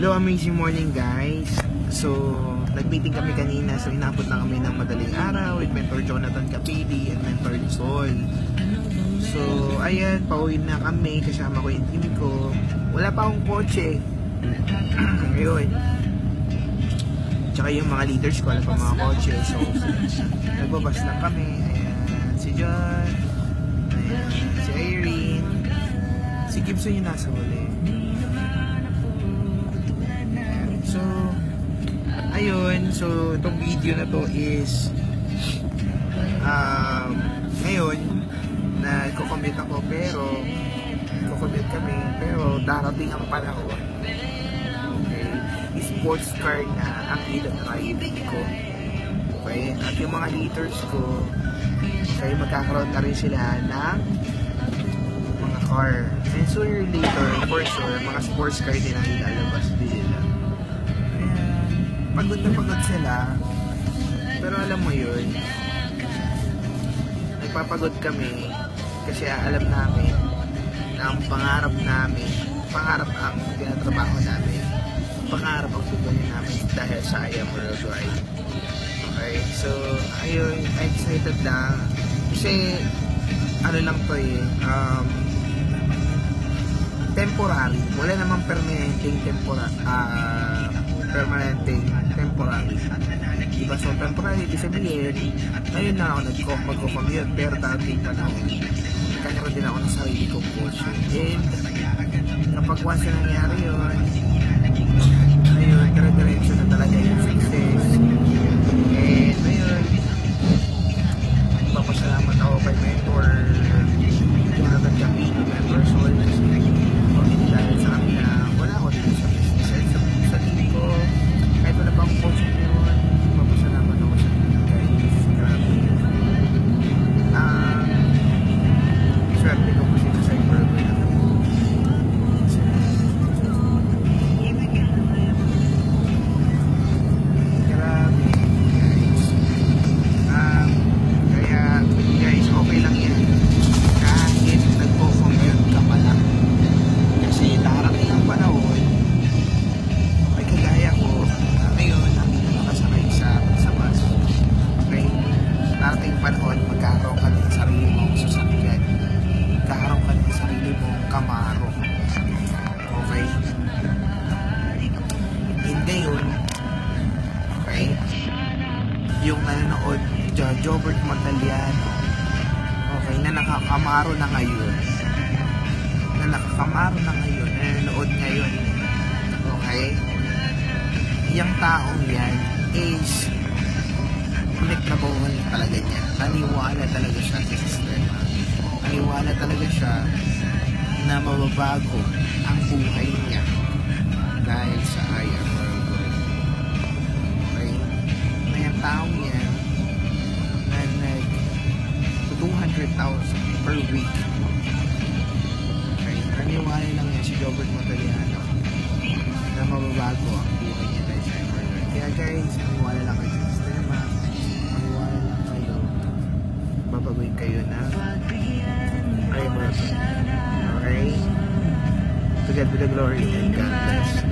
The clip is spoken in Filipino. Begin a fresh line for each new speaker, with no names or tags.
Hello, amazing morning guys. So, nag-meeting kami kanina. So, inabot na kami ng madaling araw with Mentor Jonathan Capili and Mentor Sol. So, ayan, pauwi na kami. Kasama ko yung team ko. Wala pa akong kotse. Ayun. Tsaka yung mga leaders ko, wala pa mga kotse. So, nagbabas lang kami. Ayan, si John. Ayan, si Irene. Si Gibson yung nasa huli. So, ayun. So, itong video na to is ngayon nagko-commute ako pero darating ang panahon. Okay. Sports car na ang riding ko. Okay. At yung mga leaders ko, kaya magkakaroon na rin sila ng mga car. And sooner or later, for sure, mga sports car din ang ilalabas din nila. Pagod na pagod sila, pero alam mo yun, nagpapagod kami kasi alam namin na ang pangarap ang tinatrabaho namin, pangarap ang tutunin namin dahil sa I Am Worldwide. Okay, so ayun, excited lang kasi ano lang to temporary, wala namang permanenteng temporary. Diba? So, temporary, ibig sabihin, ngayon na ako mag-commute, pero dating panahon, kanya din ako ng sarili kong portion. And, kapag once na nangyari yun, ayun, dire-diretso na talaga yung success. And, ayun, papasalamat ako kay Mentor Jonathan Capili, Mentor Sol, dahil sa akin na wala ako dito sa business. Sa team ko, kahit wala pang coach yun, papasalamat ako sa team guys. Grabe. Swerte ko kasi sa cyber ko na. Grabe guys. Kaya guys, okay lang yan. Kahit nagpo-commute ka pa lang. Kasi darating ang panahon, may kagaya ko, ngayon, hindi na nakasakay sa bus. Okay? Darating panahon, magkakaroon ka ng sarili mong sasakyan. Magkakaroon ka ng sarili mong Camaro. Okay? Hindi yun. Okay? Yung nanonood, Jobert Montaliano, okay, na nakakamaro na ngayon. Nanonood ngayon. Okay? Yung taong yan is connect na bawal talaga niya. Naniwala talaga siya sa sistema. Naniwala talaga siya na mababago ang buhay niya dahil sa I Am Worldwide. Okay? Na yung taong yan na nag 200,000 per week. Naniwala lang yan si Robert Montaliano na mababago ang buhay niya dahil sa Evergreen. Kaya guys, maniwala lang kayo sa sistema, maniwala lang kayo, babagoyin kayo na Evergreen. Okay? To God be the glory and God bless.